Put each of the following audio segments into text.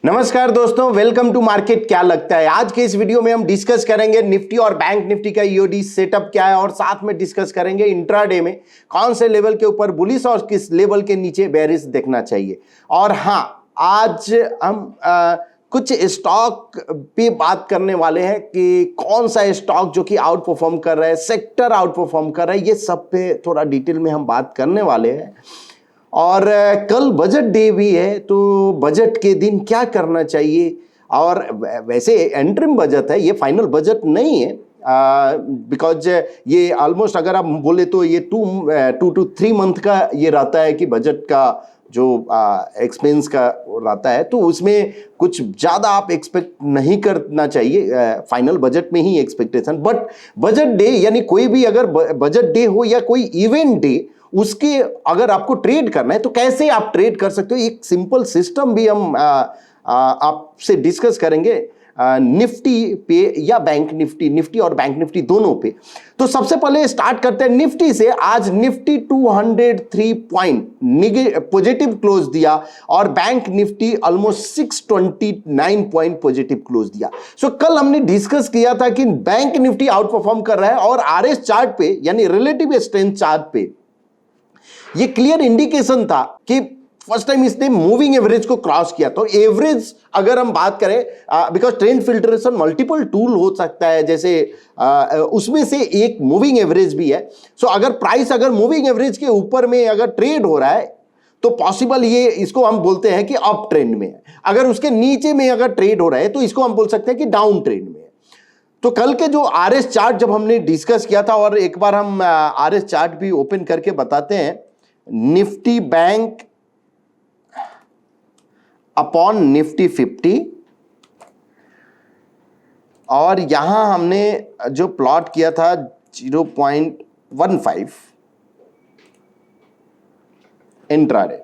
नमस्कार दोस्तों, welcome to market. क्या लगता है आज के इस वीडियो में हम डिस्कस करेंगे निफ्टी और बैंक निफ्टी का ईओडी सेटअप क्या है और साथ में डिस्कस करेंगे इंट्राडे में कौन से लेवल के ऊपर बुलिश और किस लेवल के नीचे बेरिश देखना चाहिए। और हाँ, आज हम कुछ स्टॉक पे बात करने वाले हैं कि कौन सा स्टॉक जो कि आउट परफॉर्म कर रहा है, सेक्टर आउट परफॉर्म कर रहा है, ये सब पे थोड़ा डिटेल में हम बात करने वाले हैं। और कल बजट डे भी है, तो बजट के दिन क्या करना चाहिए। और वैसे एंट्रिम बजट है, ये फाइनल बजट नहीं है, बिकॉज ये ऑलमोस्ट अगर आप बोले तो ये 2 to 3 मंथ का ये रहता है कि बजट का जो एक्सपेंस का रहता है, तो उसमें कुछ ज़्यादा आप एक्सपेक्ट नहीं करना चाहिए फाइनल बजट में ही एक्सपेक्टेशन। बट बजट डे यानी कोई भी अगर बजट डे हो या कोई इवेंट डे, उसके अगर आपको ट्रेड करना है तो कैसे आप ट्रेड कर सकते हो, एक सिंपल सिस्टम भी हम आपसे डिस्कस करेंगे निफ्टी पे या बैंक निफ्टी और बैंक निफ्टी दोनों पे। तो सबसे पहले स्टार्ट करते हैं निफ्टी से। आज निफ्टी 203 पॉइंट पॉजिटिव क्लोज दिया और bank Nifty almost 629 point positive close दिया। सो कल हमने डिस्कस किया था कि बैंक निफ्टी आउट परफॉर्म कर रहा है और आरएस चार्ट पे यानी रिलेटिव स्ट्रेंथ चार्ट पे ये क्लियर इंडिकेशन था कि फर्स्ट टाइम इसने मूविंग एवरेज को क्रॉस किया। तो एवरेज अगर हम बात करें, because trend filtration multiple tool हो सकता है, जैसे उसमें से एक मूविंग एवरेज भी है। सो अगर प्राइस अगर मूविंग एवरेज के ऊपर में अगर ट्रेड हो रहा है तो पॉसिबल ये इसको हम बोलते हैं कि अप ट्रेंड में है। अगर उसके नीचे में अगर ट्रेड हो रहा है तो इसको हम बोल सकते हैं कि डाउन ट्रेंड में है। तो कल के जो आरएस चार्ट जब हमने डिस्कस किया था, और एक बार हम आरएस चार्ट भी ओपन करके बताते हैं, निफ्टी बैंक अपॉन निफ्टी 50, और यहां हमने जो प्लॉट किया था 0.15 इंट्राडे।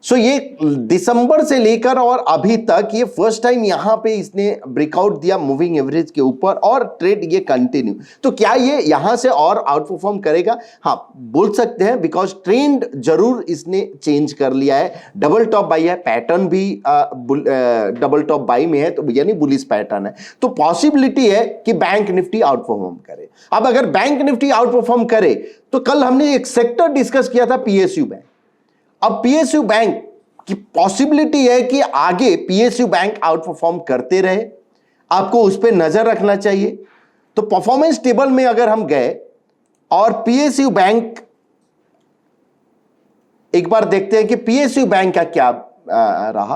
सो ये दिसंबर से लेकर और अभी तक ये फर्स्ट टाइम यहां पे इसने ब्रेकआउट दिया मूविंग एवरेज के ऊपर और ट्रेड ये कंटिन्यू। तो क्या ये यहां से और आउट परफॉर्म करेगा? हाँ, बोल सकते हैं, बिकॉज ट्रेंड जरूर इसने चेंज कर लिया है। डबल टॉप बाई है, पैटर्न भी डबल टॉप बाई में है, तो यानी बुलिश पैटर्न है। तो पॉसिबिलिटी है कि बैंक निफ्टी आउट परफॉर्म करे। अब अगर बैंक निफ्टी आउट परफॉर्म करे तो कल हमने एक सेक्टर डिस्कस किया था, पीएसयू बैंक। अब पीएसयू बैंक की पॉसिबिलिटी है कि आगे पीएसयू बैंक आउट परफॉर्म करते रहे, आपको उस पर नजर रखना चाहिए। तो परफॉर्मेंस टेबल में अगर हम गए और पीएसयू बैंक एक बार देखते हैं कि पीएसयू बैंक का क्या रहा।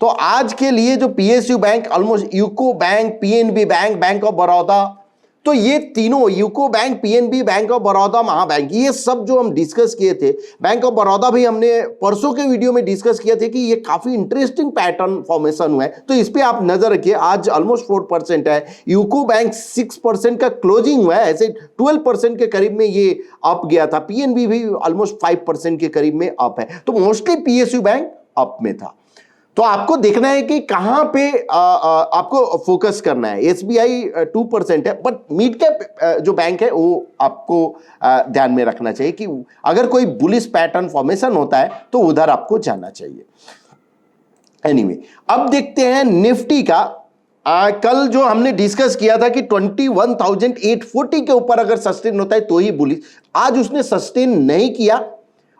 तो आज के लिए जो PSU bank almost UCO bank, PNB bank, bank of Baroda, तो ये तीनों UCO bank, PNB, bank of Baroda, Mahabank, ये सब जो हम डिस्कस किए थे, बैंक ऑफ बड़ौदा भी हमने परसों के वीडियो में डिस्कस किया था कि ये काफी इंटरेस्टिंग पैटर्न फॉर्मेशन हुआ है, तो इस पे आप नजर रखिए। आज ऑलमोस्ट 4% है, यूको बैंक 6% का क्लोजिंग हुआ है, ऐसे 12% के करीब में ये अप गया था। पीएनबी भी ऑलमोस्ट 5% के करीब में अप है। तो मोस्टली पीएसयू बैंक अप में था। तो आपको देखना है कि कहां पे आपको फोकस करना है। एसबीआई 2% है, बट मिड कैप जो बैंक है वो आपको ध्यान में रखना चाहिए कि अगर कोई बुलिश पैटर्न फॉर्मेशन होता है तो उधर आपको जाना चाहिए। एनीवे, अब देखते हैं निफ्टी का। कल जो हमने डिस्कस किया था कि 21,840 के ऊपर अगर सस्टेन होता है तो ही बुलिश। आज उसने सस्टेन नहीं किया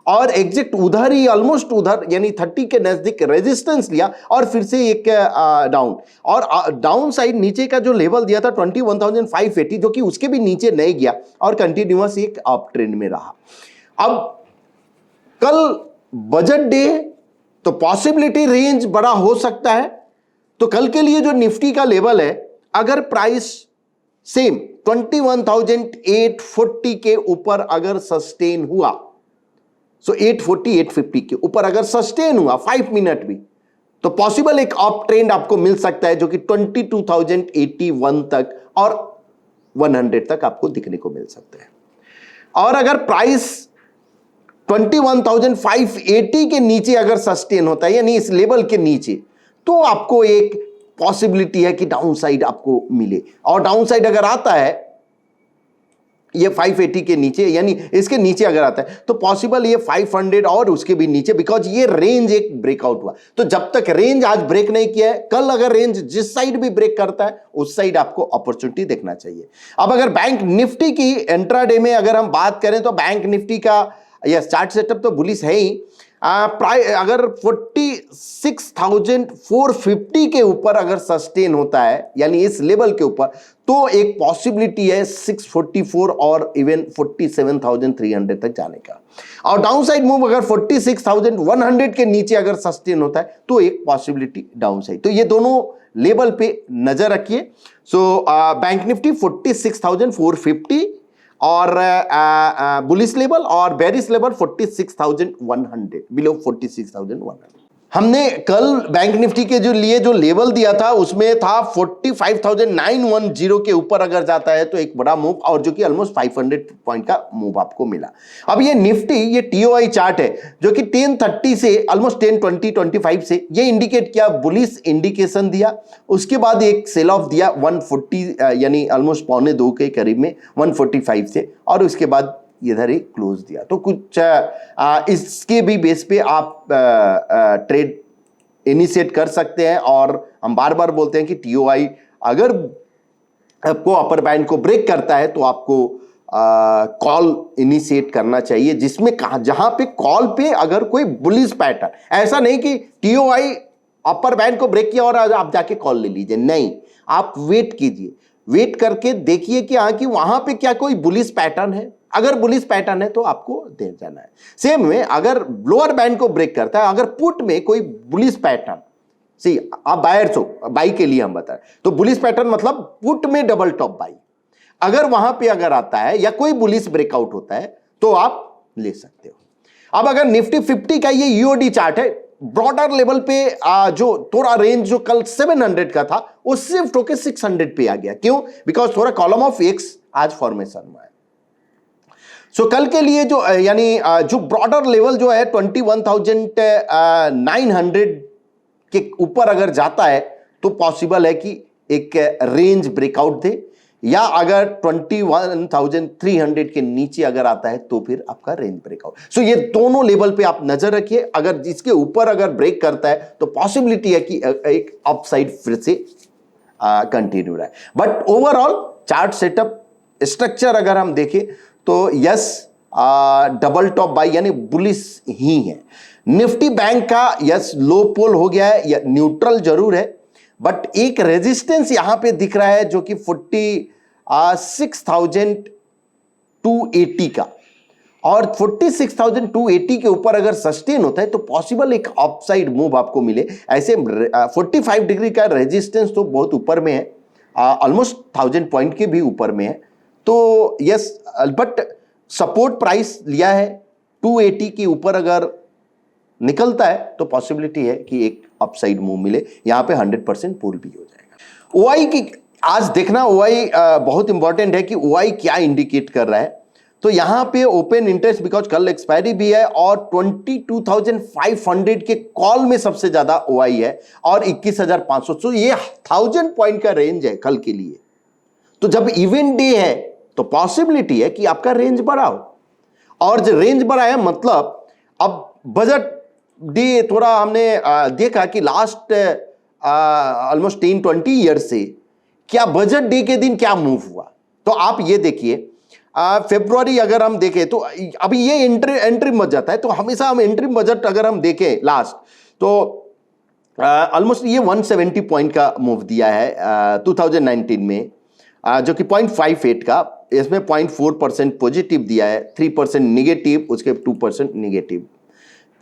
और एग्जैक्ट उधर ही, ऑलमोस्ट उधर यानी 30 के नजदीक रेजिस्टेंस लिया और फिर से एक डाउन, और डाउन साइड नीचे का जो लेवल दिया था 21,580, जो कि उसके भी नीचे नहीं गया और कंटिन्यूअस एक अप ट्रेंड में रहा। अब कल बजट डे, तो पॉसिबिलिटी रेंज बड़ा हो सकता है। तो कल के लिए जो निफ्टी का लेवल है, अगर प्राइस सेम 21,840 के ऊपर अगर सस्टेन हुआ, सो 840 850 के ऊपर अगर सस्टेन हुआ 5 मिनट भी, तो पॉसिबल एक अप ट्रेंड आपको मिल सकता है, जो कि 22,081 तक और 100 तक आपको दिखने को मिल सकता है। और अगर प्राइस 21,580 के नीचे अगर सस्टेन होता है, यानी इस लेवल के नीचे, तो आपको एक पॉसिबिलिटी है कि डाउन साइड आपको मिले। और डाउन साइड अगर आता है ये 580 के नीचे यानी इसके नीचे अगर आता है तो पॉसिबल ये 500 और उसके भी नीचे, बिकॉज ये रेंज एक ब्रेकआउट हुआ। तो जब तक रेंज आज ब्रेक नहीं किया है, कल अगर रेंज जिस साइड भी ब्रेक करता है उस साइड आपको अपॉर्चुनिटी देखना चाहिए। अब अगर बैंक निफ्टी की इंट्राडे में अगर हम बात करें तो बैंक निफ्टी का यह चार्ट सेटअप तो बुलिश है ही। अगर 46,450 के ऊपर अगर सस्टेन होता है यानी इस लेवल के ऊपर, तो एक पॉसिबिलिटी है 644 और इवन 47,300 तक जाने का। और डाउनसाइड मूव अगर 46,100 के नीचे अगर सस्टेन होता है तो एक पॉसिबिलिटी डाउनसाइड। तो ये दोनों लेवल पे नजर रखिए। सो बैंक निफ्टी 46,450 और बुलिश लेवल और बेरिश लेवल 46,100, बिलो 46,100। हमने कल बैंक निफ्टी के जो लिए जो लेवल दिया था उसमें था 45,910 के ऊपर अगर जाता है तो एक बड़ा मूव, और जो कि ऑलमोस्ट 500 पॉइंट का मूव आपको मिला। अब ये निफ्टी ये टीओआई चार्ट है जो कि 1030 से ऑलमोस्ट 1020-25 से ये इंडिकेट किया, बुलिश इंडिकेशन दिया, उसके बाद एक सेल ऑफ दिया 140 यानी ऑलमोस्ट 1.25 के करीब में 145 से, और उसके बाद इधर ही क्लोज दिया। तो कुछ इसके भी बेस पे आप ट्रेड इनिशिएट कर सकते हैं। और हम बार बार बोलते हैं कि टीओआई अगर आपको अपर बैंड को ब्रेक करता है तो आपको कॉल इनिशिएट करना चाहिए, जिसमें जहां पे कॉल पे अगर कोई बुलिश पैटर्न, ऐसा नहीं कि टीओआई अपर बैंड को ब्रेक किया और आप जाके कॉल ले लीजिए, नहीं, आप वेट कीजिए, वेट करके देखिए कि हाँ कि वहां पे क्या कोई बुलिश पैटर्न है। अगर बुलिश पैटर्न है तो आपको दे जाना है। सेम में अगर लोअर बैंड को ब्रेक करता है, अगर पुट में कोई बुलिश पैटर्न, सी आप बायर्स हो, बाई के लिए हम बताएं तो बुलिश पैटर्न मतलब पुट में डबल टॉप बाई, अगर वहां पे अगर आता है या कोई बुलिश ब्रेकआउट होता है तो आप ले सकते हो। अब अगर निफ्टी 50 का ये यूओडी चार्ट है, ब्रॉडर लेवल पे जो थोड़ा रेंज जो कल 700 का था वो शिफ्ट होकर 600 पे आ गया। क्यों? बिकॉज थोड़ा कॉलम ऑफ एक्स आज फॉर्मेशन हुआ है। सो कल के लिए जो यानी जो ब्रॉडर लेवल जो है 21,900 के ऊपर अगर जाता है तो पॉसिबल है कि एक रेंज ब्रेकआउट दे, या अगर 21,300 के नीचे अगर आता है तो फिर आपका रेंज ब्रेकआउट। सो ये दोनों लेवल पे आप नजर रखिए। अगर इसके ऊपर अगर ब्रेक करता है तो पॉसिबिलिटी है कि एक अपसाइड फिर से कंटिन्यू रहा है। But overall chart setup structure अगर हम देखें तो यस डबल टॉप बाई यानी बुलिश ही है। निफ्टी बैंक का यस लो पोल हो गया है, या न्यूट्रल जरूर है, बट एक रेजिस्टेंस यहां पे दिख रहा है जो कि 46,280 का, और 46,280 के ऊपर अगर सस्टेन होता है तो पॉसिबल एक अपसाइड मूव आपको मिले। ऐसे 45 डिग्री का रेजिस्टेंस तो बहुत ऊपर में है, ऑलमोस्ट 1000 पॉइंट के भी ऊपर में है। तो यस, बट सपोर्ट प्राइस लिया है 280 के ऊपर अगर निकलता है तो पॉसिबिलिटी है कि एक अपसाइड मूव मिले, यहां पे 100% पुल भी हो जाएगा। ओआई की आज देखना, ओआई बहुत इंपॉर्टेंट है कि ओआई क्या इंडिकेट कर रहा है। तो यहां पे ओपन इंटरेस्ट, बिकॉज कल एक्सपायरी भी है, और 22,500 के कॉल में सबसे ज्यादा ओआई है, और 21,500। तो ये 1000 पॉइंट का रेंज है कल के लिए। तो जब इवेंट डे है तो पॉसिबिलिटी है कि आपका रेंज बढ़ा हो, और जो रेंज बढ़ा है मतलब अब बजट डे थोड़ा हमने देखा कि लास्ट ऑलमोस्ट 10-20 ईयर से क्या बजट डे के दिन क्या मूव हुआ। तो आप ये देखिए, फरवरी अगर हम देखें तो अभी ये एंट्रीम बजट है, तो हमेशा हम एंट्रीम बजट अगर हम देखें लास्ट तो ऑलमोस्ट ये 170 पॉइंट का मूव दिया है 2019 में, जो कि 0.58 का, इसमें 0.4% पॉजिटिव दिया है, 3% निगेटिव, उसके 2% निगेटिव,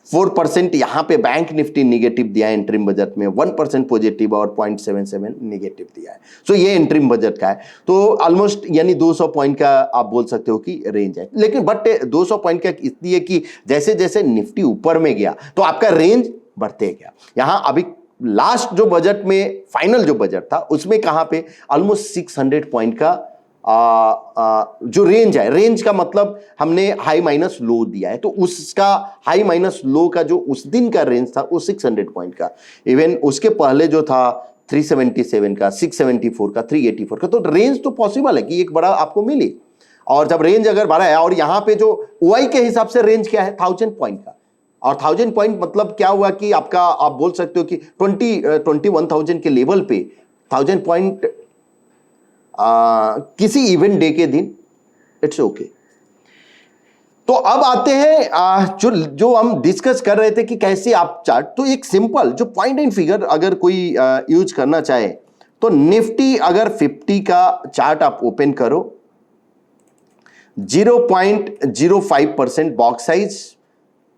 4% यहां पे बैंक निफ्टी निगेटिव दिया है इंटरिम बजट में, 1% पॉजिटिव और 0.77 निगेटिव दिया है। सो ये इंटरिम बजट का है। तो ऑलमोस्ट यानी 200 पॉइंट का आप बोल सकते हो कि रेंज है। लेकिन बट 200 पॉइंट का इसलिए कि जैसे जैसे निफ्टी ऊपर में गया तो आपका रेंज बढ़ते गया। यहां अभी लास्ट जो बजट में फाइनल जो बजट था उसमें कहां पे ऑलमोस्ट 600 पॉइंट का जो रेंज है, रेंज का मतलब हमने हाई माइनस लो दिया है, तो उसका हाई माइनस लो का जो उस दिन का रेंज था वो 600 पॉइंट का, इवन उसके पहले जो था 377 का, 674 का, 384 का, तो रेंज तो पॉसिबल है कि एक बड़ा आपको मिले। और जब रेंज अगर बढ़ा है, और यहां पे जो ओआई के हिसाब से रेंज क्या है 1000 पॉइंट का, और 1000 पॉइंट मतलब क्या हुआ कि आपका, आप बोल सकते हो कि 21,000 के लेवल पे 1000 पॉइंट किसी इवेंट डे के दिन, इट्स ओके। तो अब आते हैं जो हम डिस्कस कर रहे थे कि कैसे आप चार्ट, तो एक सिंपल जो पॉइंट एंड फिगर अगर कोई यूज करना चाहे तो निफ्टी अगर 50 का चार्ट आप ओपन करो, 0.05% बॉक्स साइज,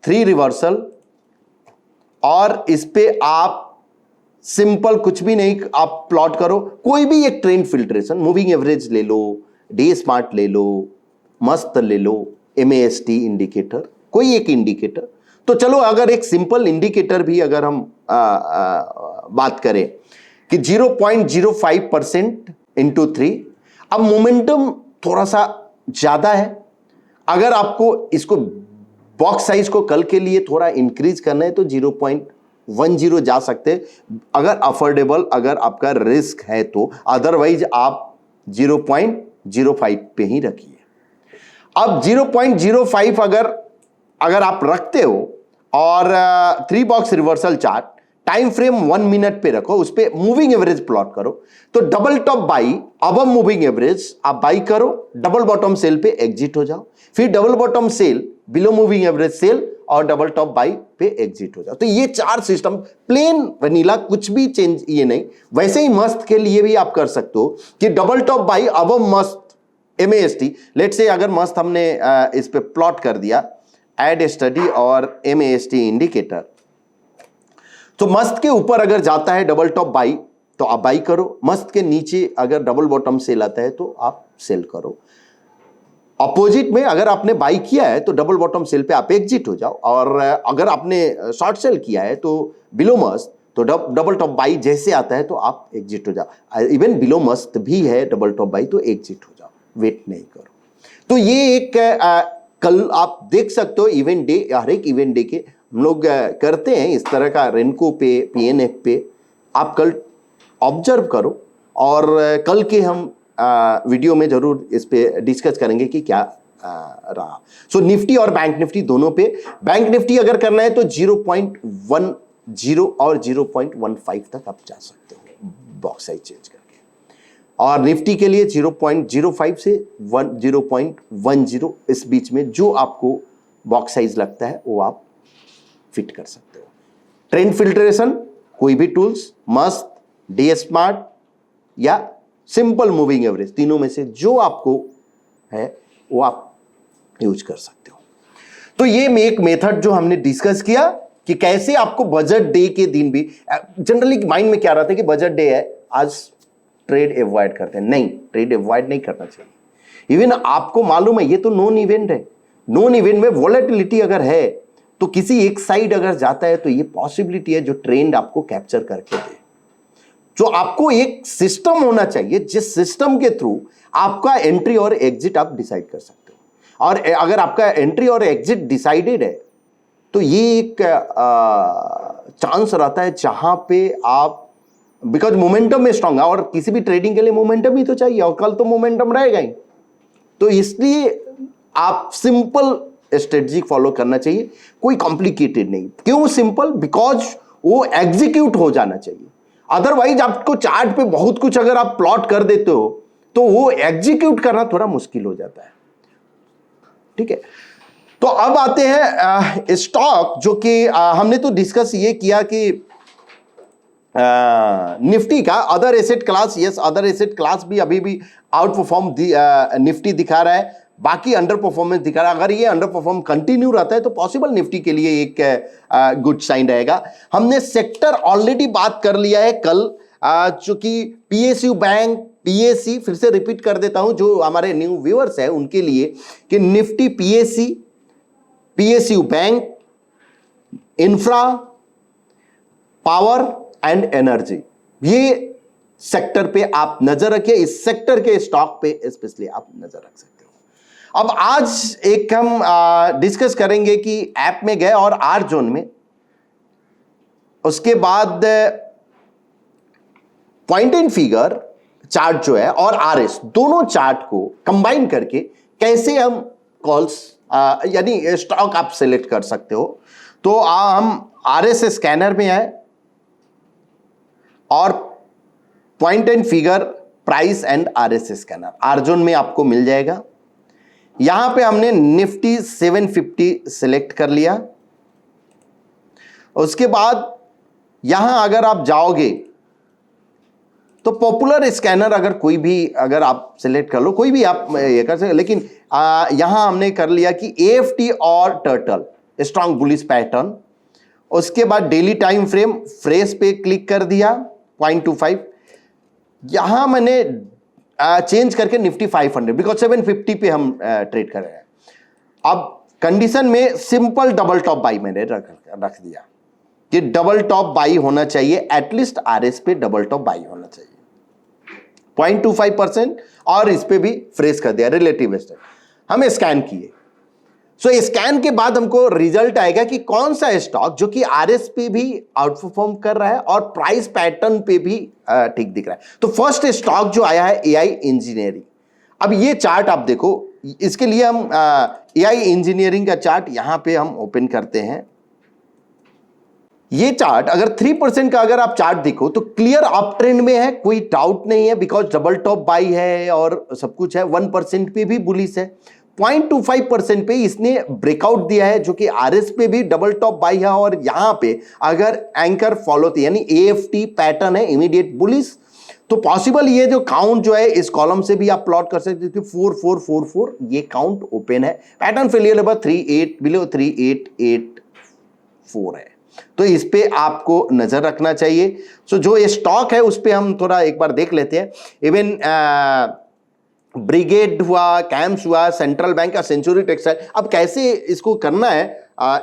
3 रिवर्सल, और इस पे आप सिंपल कुछ भी नहीं, आप प्लॉट करो कोई भी एक ट्रेंड फिल्ट्रेशन, मूविंग एवरेज ले लो, डे स्मार्ट ले लो, मस्त ले लो, MAST इंडिकेटर, कोई एक इंडिकेटर। तो चलो अगर एक सिंपल इंडिकेटर भी अगर हम बात करें कि 0.05% इंटू 3, अब मोमेंटम थोड़ा सा ज्यादा है, अगर आपको इसको बॉक्स साइज को कल के लिए थोड़ा इंक्रीज करना है तो 0.10 जा सकते अगर अफोर्डेबल, अगर आपका रिस्क है तो, अदरवाइज आप 0.05 पे ही रखिए। अब 0.05 अगर आप रखते हो और 3 box reversal chart, time frame 1 minute पे रखो, उस पे मूविंग एवरेज प्लॉट करो, तो double top buy above moving average आप बाई करो, डबल बॉटम सेल पे एग्जिट हो जाओ, फिर double bottom sell, below moving average sell, और डबल टॉप बाई पे एग्जिट हो जाओ। तो ये 4 सिस्टम प्लेन वनीला, कुछ भी चेंज ये नहीं। वैसे ही मस्त के लिए भी आप कर सकते हो कि डबल टॉप बाई अबव मस्त MAST, लेट से अगर मस्त हमने इस पे प्लॉट कर दिया एड स्टडी और MAST इंडिकेटर, तो मस्त के ऊपर अगर जाता है डबल टॉप बाई तो आप बाई करो, मस्त के नीचे अगर डबल बॉटम सेल आता है तो आप सेल करो। अपोजिट में अगर आपने बाई किया है तो डबल बॉटम सेल पे आप एग्जिट हो जाओ, और अगर आपने शॉर्ट सेल किया है तो बिलो मस्त, तो डबल टॉप बाई जैसे आता है तो आप एग्जिट हो जाओ। इवन बिलो मस्त भी है डबल टॉप बाई तो एग्जिट हो जाओ, वेट नहीं करो। तो ये एक कल आप देख सकते हो इवेंट डे, हर एक इवेंट डे के हम लोग करते हैं इस तरह का, रेनको पे, PNF पे आप कल ऑब्जर्व करो, और कल के हम वीडियो में जरूर इस पे डिस्कस करेंगे कि क्या रहा। सो निफ्टी और बैंक निफ्टी दोनों पे, बैंक निफ्टी अगर करना है तो 0.10 और 0.15 तक आप जा सकते हो बॉक्स साइज चेंज करके, और निफ्टी के लिए 0.05 से 0.10 इस बीच में जो आपको बॉक्स साइज लगता है वो आप फिट कर सकते हो। ट्रेंड फिल्ट्रेशन कोई भी टूल्स, मस्त, डे स्मार्ट या सिंपल मूविंग एवरेज, तीनों में से जो आपको है वो आप यूज कर सकते हो। तो ये एक मेथड जो हमने डिस्कस किया कि कैसे आपको बजट डे के दिन भी, जनरली माइंड में क्या रहता है कि बजट डे है आज ट्रेड अवॉइड करते हैं, नहीं, ट्रेड अवॉइड नहीं करना चाहिए। इवन आपको मालूम है ये तो नॉन इवेंट है, नॉन इवेंट में वॉलेटिलिटी अगर है तो किसी एक साइड अगर जाता है तो ये पॉसिबिलिटी है जो ट्रेंड आपको कैप्चर करके दे। जो आपको एक सिस्टम होना चाहिए जिस सिस्टम के थ्रू आपका एंट्री और एग्जिट आप डिसाइड कर सकते हो, और अगर आपका एंट्री और एग्जिट डिसाइडेड है तो ये एक चांस रहता है जहां पे आप, बिकॉज मोमेंटम में स्ट्रांग है, और किसी भी ट्रेडिंग के लिए मोमेंटम ही तो चाहिए, और कल तो मोमेंटम रहेगा ही, तो इसलिए आप सिंपल स्ट्रेटजी फॉलो करना चाहिए, कोई कॉम्प्लिकेटेड नहीं। क्यों सिंपल? बिकॉज वो एग्जीक्यूट हो जाना चाहिए। अदरवाइज आपको चार्ट पे बहुत कुछ अगर आप प्लॉट कर देते हो तो वो एग्जीक्यूट करना थोड़ा मुश्किल हो जाता है। ठीक है, तो अब आते हैं स्टॉक, जो कि हमने तो डिस्कस ये किया कि निफ्टी का other asset class, yes other asset class भी अभी भी आउट परफॉर्म निफ्टी दिखा रहा है, बाकी अंडर परफॉर्मेंस दिखा रहा है। अगर ये अंडर परफॉर्म कंटिन्यू रहता है तो पॉसिबल निफ्टी के लिए एक गुड साइन रहेगा। हमने सेक्टर ऑलरेडी बात कर लिया है कल, चूंकि PSU बैंक, PSC, फिर से रिपीट कर देता हूं जो हमारे न्यू व्यूअर्स है उनके लिए, कि Nifty, PSU bank, infra, power and energy, ये सेक्टर पे आप नजर रखिए, इस सेक्टर के स्टॉक पे स्पेशली आप नजर रख सकते हो। अब आज एक हम डिस्कस करेंगे कि ऐप में गए और आर जोन में, उसके बाद पॉइंट एंड फिगर चार्ट जो है और RS, दोनों चार्ट को कंबाइन करके कैसे हम कॉल्स यानी स्टॉक आप सिलेक्ट कर सकते हो। तो हम RSI स्कैनर में आए और point and figure price and RSI scanner Arjun में आपको मिल जाएगा। यहां पे हमने निफ्टी 750 सिलेक्ट कर लिया। उसके बाद यहां अगर आप जाओगे तो पॉपुलर स्कैनर अगर कोई भी अगर आप सिलेक्ट कर लो, कोई भी आप ये कर सकते, लेकिन यहां हमने कर लिया कि AFT और टर्टल स्ट्रॉन्ग बुलिश पैटर्न। उसके बाद डेली टाइम फ्रेम फ्रेश पे क्लिक कर दिया 0.25। यहां मैंने चेंज करके निफ्टी 500 बिकॉज 750 पे हम ट्रेड कर रहे हैं। अब कंडीशन में सिंपल डबल टॉप बाई मैंने रख दिया कि डबल टॉप बाई होना चाहिए, एटलीस्ट RS पे डबल टॉप बाई होना चाहिए 0.25%। और इस पे भी फ्रेश कर दिया रिलेटिव स्टेट। हम स्कैन किए। सो स्कैन के बाद हमको रिजल्ट आएगा कि कौन सा स्टॉक जो कि RS पे भी आउटपरफॉर्म कर रहा है और प्राइस पैटर्न पे भी ठीक दिख रहा है। तो फर्स्ट स्टॉक जो आया है AI इंजीनियरिंग। अब ये चार्ट आप देखो, इसके लिए हम AI इंजीनियरिंग का चार्ट यहां पे हम ओपन करते हैं। ये चार्ट अगर 3% का अगर आप चार्ट देखो तो क्लियर अप ट्रेंड में है, कोई डाउट नहीं है, बिकॉज डबल टॉप बाई है और सब कुछ है। 1% पे भी बुलिश है, 0.25% पे इसने ब्रेकआउट दिया है जो कि RS पे भी डबल टॉप बाई है। और यहां पे अगर एंकर फॉलो यानी AFT पैटर्न है इमीडिएट बुलिश, तो पॉसिबल ये जो काउंट जो है इस कॉलम से भी आप प्लॉट कर सकते थे 4444 ये काउंट ओपन है। पैटर्न फेलियर लेवल 38 बिलो 3884 है। तो इस पे आपको नजर रखना चाहिए। सो जो ये स्टॉक है उस पे हम थोड़ा एक बार देख लेते हैं। इवन ब्रिगेड हुआ, कैम्स हुआ, सेंट्रल बैंक का, सेंचुरी टेक्सटाइल। अब कैसे इसको करना है,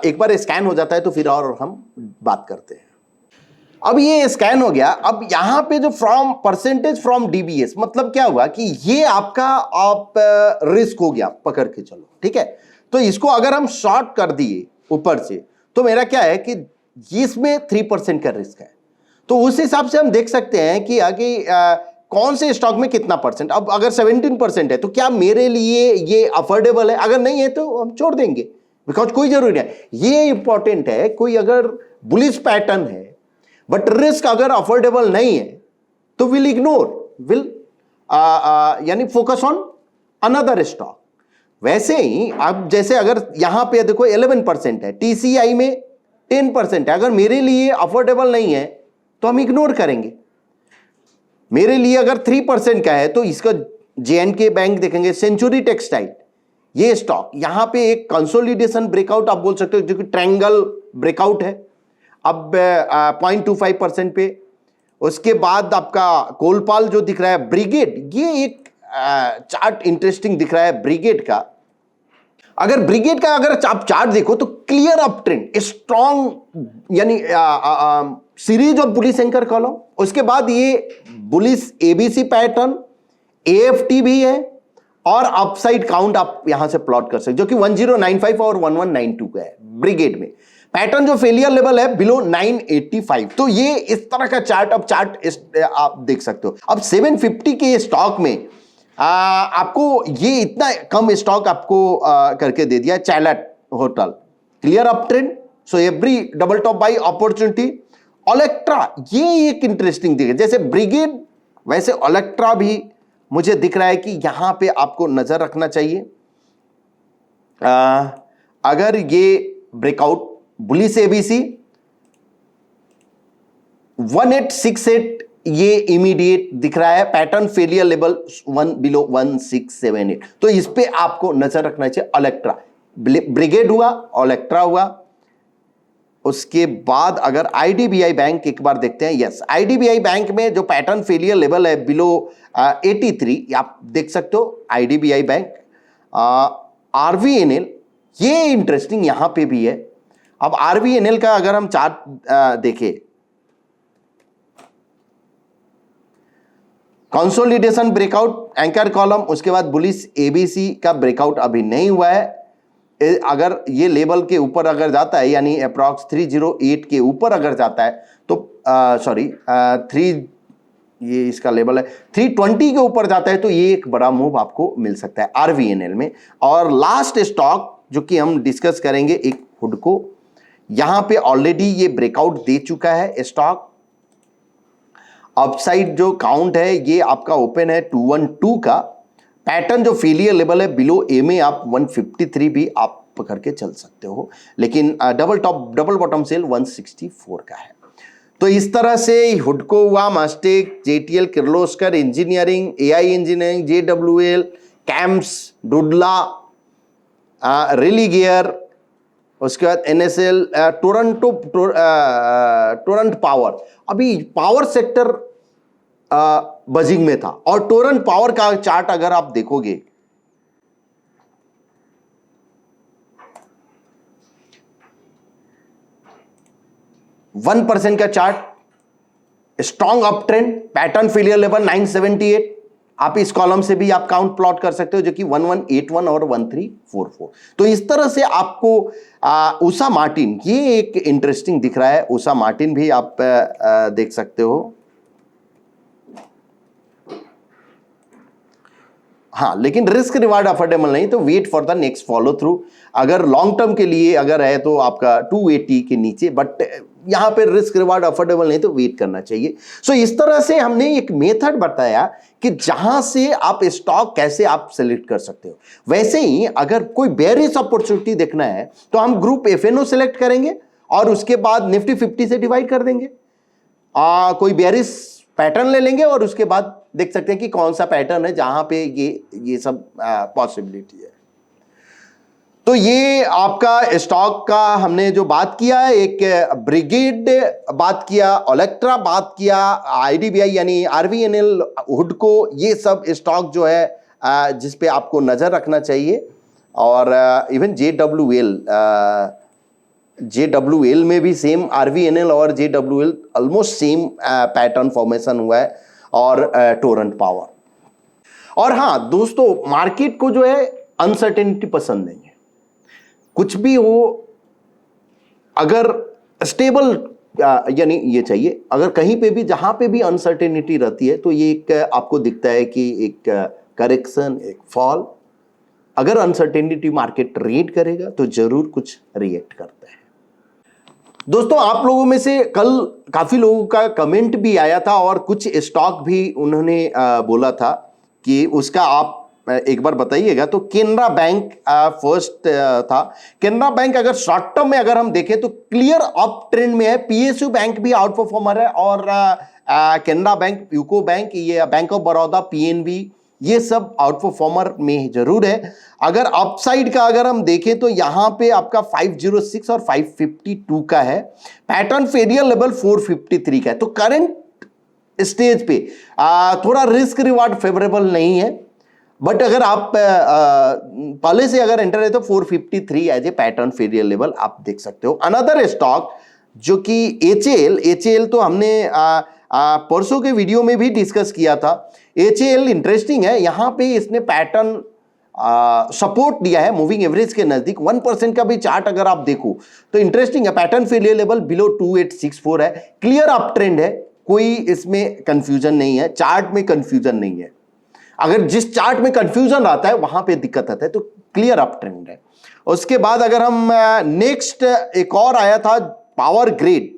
एक बार स्कैन हो जाता है तो फिर और हम बात करते हैं। अब ये स्कैन हो गया। अब यहां पे जो फ्रॉम परसेंटेज फ्रॉम DBS मतलब क्या हुआ कि ये आपका आप रिस्क हो गया, पकड़ के चलो, ठीक है। तो इसको अगर हम शॉर्ट कर दिए ऊपर से तो मेरा क्या है कि इसमें 3% का रिस्क है। तो उस हिसाब से हम देख सकते हैं कि आगे कौन से स्टॉक में कितना परसेंट। अब अगर 17% है तो क्या मेरे लिए ये अफोर्डेबल है, अगर नहीं है तो हम छोड़ देंगे, बिकॉज कोई जरूरी नहीं है। ये इंपॉर्टेंट है, कोई अगर बुलिश पैटर्न है बट रिस्क अगर अफोर्डेबल नहीं है तो विल इग्नोर, विल यानी फोकस ऑन अनदर स्टॉक। वैसे ही अब जैसे अगर यहां पे देखो 11% है, TCI में 10% है, अगर मेरे लिए अफोर्डेबल नहीं है तो हम इग्नोर करेंगे। मेरे लिए अगर 3% का है तो इसका JNK बैंक देखेंगे, सेंचुरी टेक्सटाइल, ये स्टॉक यहां पे एक कंसोलिडेशन ब्रेकआउट आप बोल सकते हो जो कि ट्रायंगल ब्रेकआउट है अब 0.25% पे। उसके बाद आपका कोलपाल जो दिख रहा है, ब्रिगेड, ये एक चार्ट इंटरेस्टिंग दिख रहा है ब्रिगेड का। अगर ब्रिगेड का अगर आप चार्ट देखो तो क्लियर अप ट्रेंड, स्ट्रॉन्ग यानी series of bullish anchor column. उसके बाद ये बुलिश ABC पैटर्न, AFT भी है और अपसाइड काउंट आप यहां से प्लॉट कर सकते जो कि 1095 और 1192 का है ब्रिगेड में। पैटर्न जो फेलियर लेवल है बिलो 985। तो ये इस तरह का चार्ट, अब चार्ट आप देख सकते हो। अब 750 के स्टॉक में आपको ये इतना कम स्टॉक आपको करके दे दिया। Chalet hotel clear up trend, so every double top by opportunity. Olectra ये एक इंटरेस्टिंग दिखे, जैसे ब्रिगेड वैसे ओलेक्ट्रा भी मुझे दिख रहा है कि यहां पे आपको नजर रखना चाहिए। अगर ये ब्रेकआउट बुलिश ABC 1868 ये इमीडिएट दिख रहा है, पैटर्न फेलियर लेवल 1 बिलो 1678। तो इस पे आपको नजर रखना चाहिए। ओलेक्ट्रा, ब्रिगेड हुआ, ओलेक्ट्रा हुआ। उसके बाद अगर IDBI बैंक एक बार देखते हैं, यस IDBI बैंक में जो पैटर्न फेलियर लेवल है बिलो 83 आप देख सकते हो। IDBI बैंक, RVNL ये इंटरेस्टिंग यहां पे भी है। अब RVNL का अगर हम चार्ट देखें, कंसोलिडेशन ब्रेकआउट एंकर कॉलम, उसके बाद बुलिश ABC का ब्रेकआउट अभी नहीं हुआ है। अगर ये लेवल के ऊपर अगर जाता है यानी अप्रॉक्स 308 के ऊपर अगर जाता है तो सॉरी 3 ये इसका लेवल है 320 के ऊपर जाता है तो ये एक बड़ा मूव आपको मिल सकता है आरवीएनएल में। और लास्ट स्टॉक जो कि हम डिस्कस करेंगे एक हुडको, यहां पे ऑलरेडी ये ब्रेकआउट दे चुका है स्टॉक। अपसाइड जो काउंट है ये आपका ओपन है 212 का। पैटर्न जो फेलियर लेवल है बिलो ए में आप 153 भी आप पकड़ के चल सकते हो, लेकिन डबल बॉटम सेल 164 का है। तो इस तरह से हुडको हुआ, Mastek, JTL, Kirloskar engineering, AI engineering, JWL, कैम्प्स, डुडला, रेलिगेयर, उसके बाद एनएसएल, टोरंट पावर। अभी पावर सेक्टर बजिंग में था और टोरंट पावर का चार्ट अगर आप देखोगे 1% का chart, strong up trend, pattern failure level 978। आप इस कॉलम से भी आप काउंट प्लॉट कर सकते हो जो कि 1181 और 1344। तो इस तरह से आपको उषा मार्टिन ये एक इंटरेस्टिंग दिख रहा है। उषा मार्टिन भी आप देख सकते हो। हाँ, लेकिन रिस्क रिवार्ड अफोर्डेबल नहीं, तो wait for the next follow through. अगर लॉन्ग टर्म के लिए अगर है तो आपका 280 के नीचे, बट यहां पे रिस्क रिवार्ड अफोर्डेबल नहीं तो वेट करना चाहिए। सो इस तरह से हमने एक मेथड बताया कि जहां से आप स्टॉक कैसे आप सेलेक्ट कर सकते हो। वैसे ही अगर कोई बेयरिश अपॉर्चुनिटी देखना है तो हम ग्रुप एफएनओ सेलेक्ट करेंगे और उसके बाद निफ्टी 50 से डिवाइड कर देंगे। कोई बेयरिश पैटर्न ले लेंगे और उसके बाद देख सकते हैं कि कौन सा पैटर्न है जहां पे ये सब पॉसिबिलिटी है। तो ये आपका स्टॉक का हमने जो बात किया है, एक ब्रिगेड बात किया, ओलेक्ट्रा बात किया, आईडीबीआई यानी आरवीएनएल, हुडको, ये सब स्टॉक जो है जिस पे आपको नजर रखना चाहिए। और इवन जेडब्ल्यूएल में भी सेम, आरवीएनएल और जेडब्ल्यूएल ऑलमोस्ट सेम पैटर्न फॉर्मेशन हुआ है, और टोरंट पावर। और हाँ दोस्तों, मार्केट को जो है अनसर्टेनिटी पसंद नहीं है। कुछ भी हो, अगर स्टेबल यानी ये चाहिए। अगर कहीं पे भी जहां पे भी अनसर्टेनिटी रहती है तो ये एक आपको दिखता है कि एक करेक्शन, एक फॉल। अगर अनसर्टेनिटी मार्केट रीड करेगा तो जरूर कुछ रिएक्ट करता है। दोस्तों, आप लोगों में से कल काफी लोगों का कमेंट भी आया था और कुछ स्टॉक भी उन्होंने बोला था कि उसका आप एक बार बताइएगा। तो केनरा बैंक फर्स्ट था। केनरा बैंक अगर शॉर्ट टर्म में अगर हम देखें तो क्लियर अप ट्रेंड में है। पीएसयू बैंक भी आउट परफॉर्मर है और केनरा बैंक, यूको बैंक, ये बैंक ऑफ बड़ौदा, पीएनबी, ये सब आउट परफॉर्मर में जरूर है। अगर अपसाइड का अगर हम देखें तो यहां पे आपका 506 और 552 का है। पैटर्न फेलियर लेवल 453 का है। तो करंट स्टेज पे थोड़ा रिस्क रिवार्ड फेवरेबल नहीं है, बट अगर आप पहले से अगर एंटर है तो 453 as a pattern failure level आप देख सकते हो। अनदर स्टॉक जो कि एचएएल तो हमने परसों के वीडियो में भी डिस्कस किया था। एचएएल इंटरेस्टिंग है, यहां पे इसने पैटर्न सपोर्ट दिया है मूविंग एवरेज के नजदीक। 1% का भी चार्ट अगर आप देखो तो इंटरेस्टिंग है। पैटर्न फेलियर लेवल बिलो 2864 है। क्लियर अप ट्रेंड है, कोई इसमें कंफ्यूजन नहीं है, चार्ट में कंफ्यूजन नहीं है। अगर जिस चार्ट में कंफ्यूजन आता है वहां पे दिक्कत आता है, तो क्लियर अप ट्रेंड है। उसके बाद अगर हम नेक्स्ट एक और आया था पावर ग्रिड,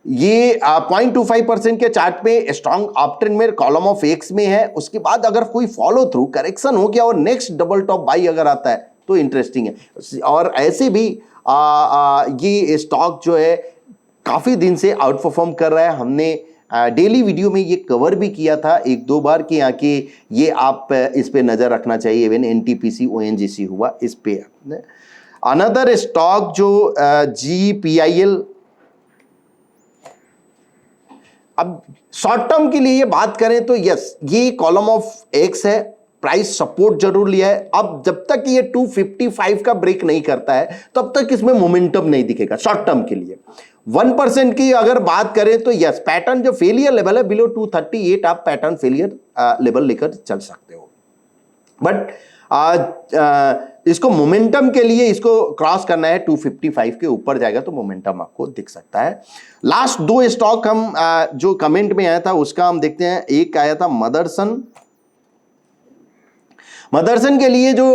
ये 0.25% के चार्ट पे स्ट्रॉन्ग अप ट्रेंड में कॉलम ऑफ एक्स में है। उसके बाद अगर कोई फॉलो थ्रू करेक्शन हो गया और नेक्स्ट डबल टॉप बाई अगर आता है तो इंटरेस्टिंग है। और ऐसे भी ये स्टॉक जो है काफी दिन से आउट परफॉर्म कर रहा है। हमने डेली वीडियो में ये कवर भी किया था एक दो बार कि आके ये आप इस पे नजर रखना चाहिए। इवन एनटीपीसी, ओएनजीसी हुआ इस पे। अनदर स्टॉक जो जीपीआईएल, अब शॉर्ट टर्म के लिए बात करें तो यस, ये कॉलम ऑफ एक्स है, प्राइस सपोर्ट जरूर लिया है। अब जब तक ये 255 का ब्रेक नहीं करता है तब तक इसमें मोमेंटम नहीं दिखेगा शॉर्ट टर्म के लिए। 1% की अगर बात करें तो यस, पैटर्न जो फेलियर लेवल है बिलो 238 आप पैटर्न फेलियर लेवल लेकर चल सकते हो। बट इसको मोमेंटम के लिए इसको क्रॉस करना है 255 के ऊपर जाएगा तो मोमेंटम आपको दिख सकता है। लास्ट दो स्टॉक हम जो कमेंट में आया था उसका हम देखते हैं। एक आया था मदरसन। मदरसन के लिए जो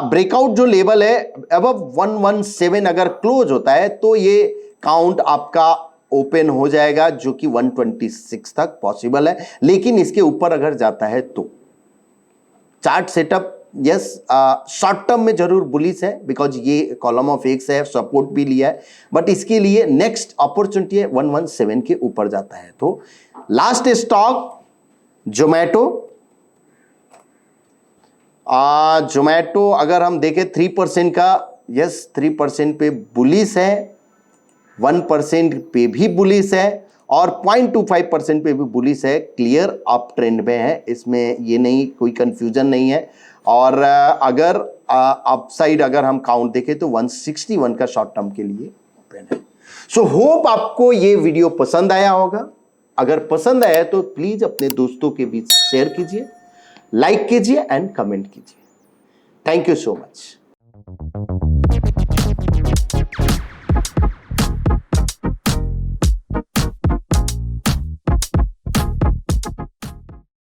ब्रेकआउट जो लेवल है अबव 117 अगर क्लोज होता है तो ये काउंट आपका ओपन हो जाएगा, जो कि 126 तक पॉसिबल है। लेकिन इसके ऊपर अगर जाता है तो chart setup yes short term में जरूर बुलिश है, बिकॉज ये कॉलम ऑफ एक्स है, सपोर्ट भी लिया है, बट इसके लिए नेक्स्ट अपॉर्चुनिटी है 117 के ऊपर जाता है तो। Last stock Zomato. जोमैटो अगर हम देखें 3% का, यस 3% पे बुलिश है, 1% पे भी बुलिश है और 0.25% पे भी बुलिश है। क्लियर अप ट्रेंड में है, इसमें ये नहीं कोई कंफ्यूजन नहीं है। और अगर अपसाइड अगर हम काउंट देखें तो 161 का शॉर्ट टर्म के लिए ओपन है। सो होप आपको ये वीडियो पसंद आया होगा। अगर पसंद आया तो प्लीज अपने दोस्तों के बीच शेयर कीजिए, लाइक कीजिए एंड कमेंट कीजिए। Thank you so much.